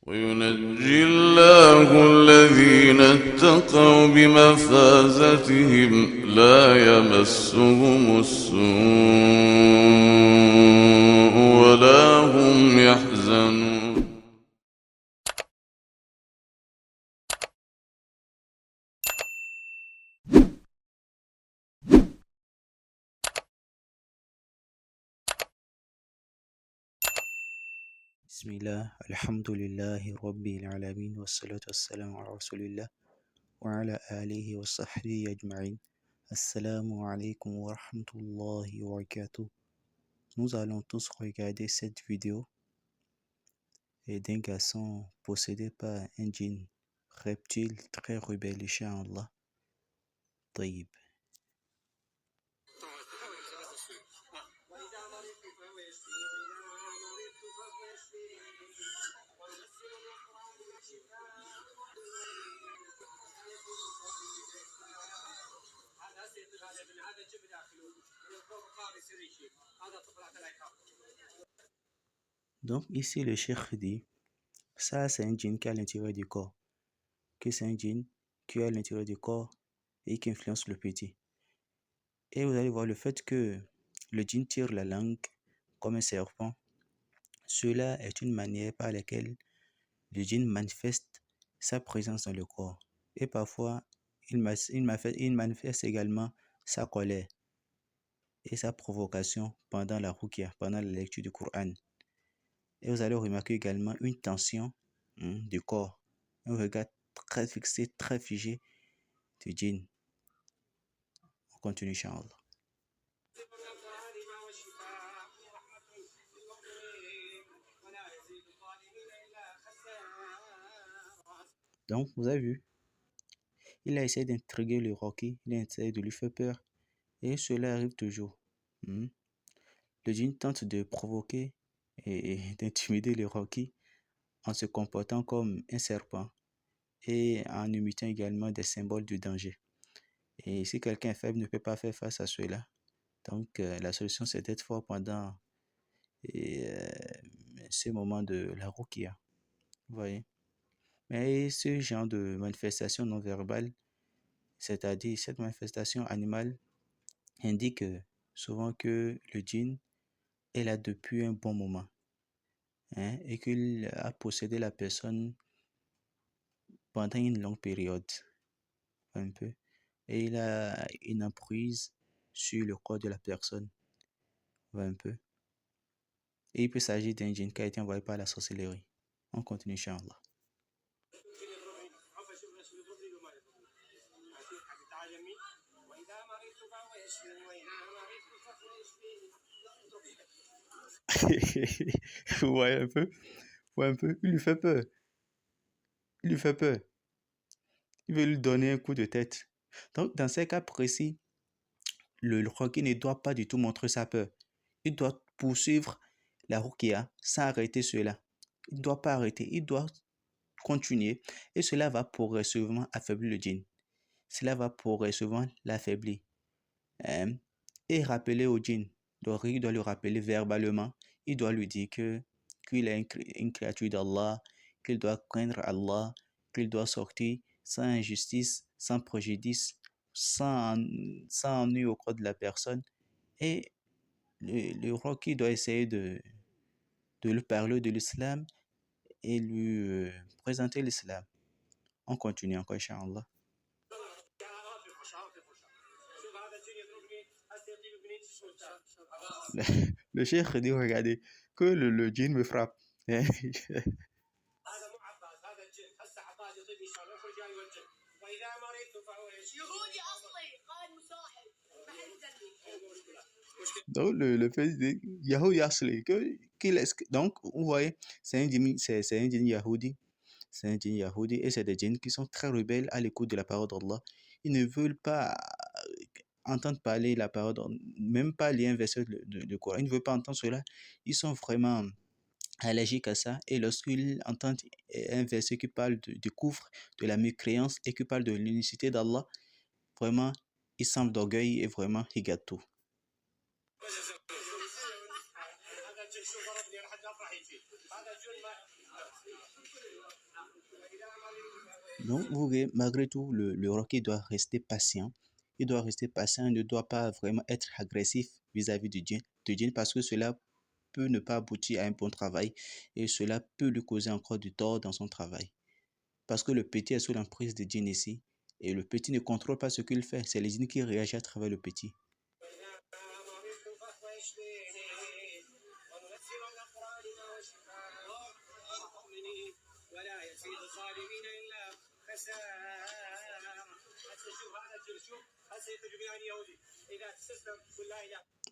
وينجي الله الذين اتقوا بمفازتهم لا يمسهم السوء ولا هم يحزنون. بسم الله الحمد لله رب العالمين والصلاة والسلام على رسول الله وعلى آله وصحبه أجمعين. Assalamu alaikum wa rahmatullahi wa barakatuh. Nous allons tous regarder cette vidéo d'un garçon possédé par un djinn reptile très rebelle, Inch'Allah. طيب. Donc ici le cheikh dit, ça c'est un djinn qui est à l'intérieur du corps, que c'est un djinn qui est à l'intérieur du corps et qui influence le petit. Et vous allez voir le fait que le djinn tire la langue comme un serpent, cela est une manière par laquelle le djinn manifeste sa présence dans le corps. Et parfois, il manifeste également sa colère et sa provocation pendant la ruqya, pendant la lecture du Coran. Et vous allez remarquer également une tension du corps, un regard très fixé, très figé du djinn. On continue, Inch'Allah. Donc, vous avez vu, il a essayé d'intriguer le Rocky, il a essayé de lui faire peur, et cela arrive toujours. Le djinn tente de provoquer et d'intimider le Rocky en se comportant comme un serpent et en imitant également des symboles du danger. Et si quelqu'un est faible, ne peut pas faire face à cela. Donc, la solution, c'est d'être fort pendant ces moments de la ruqya. Vous voyez? Mais ce genre de manifestation non verbale, c'est-à-dire cette manifestation animale, indique souvent que le djinn est là depuis un bon moment, et qu'il a possédé la personne pendant une longue période, un peu, et il a une emprise sur le corps de la personne, un peu. Et il peut s'agir d'un djinn qui a été envoyé par la sorcellerie. On continue, Inch'Allah. Vous voyez un peu? Ouais, un peu. Il lui fait peur. Il lui fait peur. Il veut lui donner un coup de tête. Donc, dans ces cas précis, le Rocky ne doit pas du tout montrer sa peur. Il doit poursuivre la ruqya sans arrêter cela. Il ne doit pas arrêter. Il doit continuer. Et cela va progressivement affaiblir le djinn. Cela va progressivement l'affaiblir. Et rappeler au djinn. Donc, il doit lui rappeler verbalement. Il doit lui dire qu'il est une créature d'Allah, qu'il doit craindre Allah, qu'il doit sortir sans injustice, sans préjudice, sans ennui au corps de la personne. Et le roi qui doit essayer de lui parler de l'islam et lui présenter l'islam. On continue encore, Inch'Allah. Le cheikh dit, regardez, que le djinn me frappe. Donc, le fait de Yahoo Yasli, donc, vous voyez, c'est un djinn Yahoudi. C'est un djinn Yahoudi et c'est des djinns qui sont très rebelles à l'écoute de la parole d'Allah. Ils ne veulent pas entendre parler la parole, même pas lire un verset de Coran. Ils ne veulent pas entendre cela. Ils sont vraiment allergiques à ça. Et lorsqu'ils entendent un verset qui parle du coufre, de la mécréance et qui parle de l'unicité d'Allah, vraiment, ils semblent d'orgueil et vraiment, ils gâtent tout. Donc, vous voyez, malgré tout, le roquet doit rester patient. Il doit rester patient, il ne doit pas vraiment être agressif vis-à-vis du djinn parce que cela peut ne pas aboutir à un bon travail et cela peut lui causer encore du tort dans son travail. Parce que le petit est sous l'emprise de djinn ici et le petit ne contrôle pas ce qu'il fait. C'est les djinns qui réagissent à travers le petit.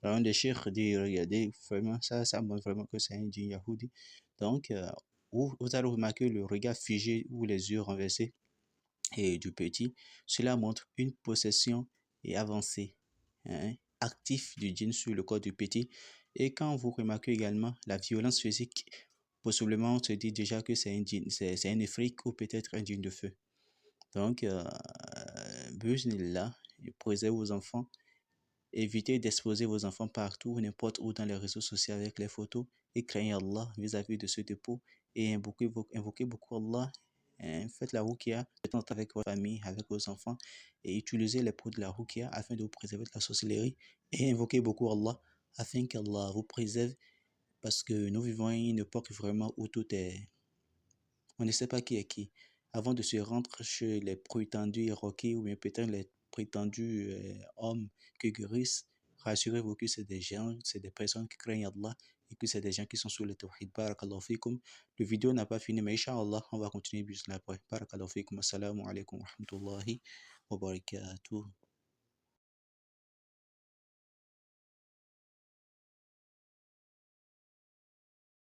Alors, un des cheikhs dit, regardez, vraiment, ça montre vraiment que c'est un djinn yahoudi. Donc, vous allez remarquer le regard figé ou les yeux renversés et du petit. Cela montre une possession et avancée, hein, actif du djinn sur le corps du petit. Et quand vous remarquez également la violence physique, possiblement on se dit déjà que c'est un djinn, c'est un ifrique ou peut-être un djinn de feu. Donc, là, préservez vos enfants. Évitez d'exposer vos enfants partout, n'importe où dans les réseaux sociaux avec les photos et craignez Allah vis-à-vis de ce dépôt et invoquez beaucoup Allah. Faites la ruqya avec votre famille, avec vos enfants et utilisez les pots de la ruqya afin de vous préserver de la sorcellerie et invoquez beaucoup Allah afin qu'Allah vous préserve parce que nous vivons une époque vraiment où tout est on ne sait pas qui est qui. Avant de se rendre chez les prétendus roquets ou bien peut-être les prétendus hommes qui guérissent, rassurez-vous que c'est des gens, c'est des personnes qui craignent Allah et que c'est des gens qui sont sur le tawhid. Barakallahu fikum. Le vidéo n'a pas fini, mais Inch'Allah, on va continuer juste après. Barakallahu fikum. Assalamu alaikum wa rahmatullahi wa barakatuh.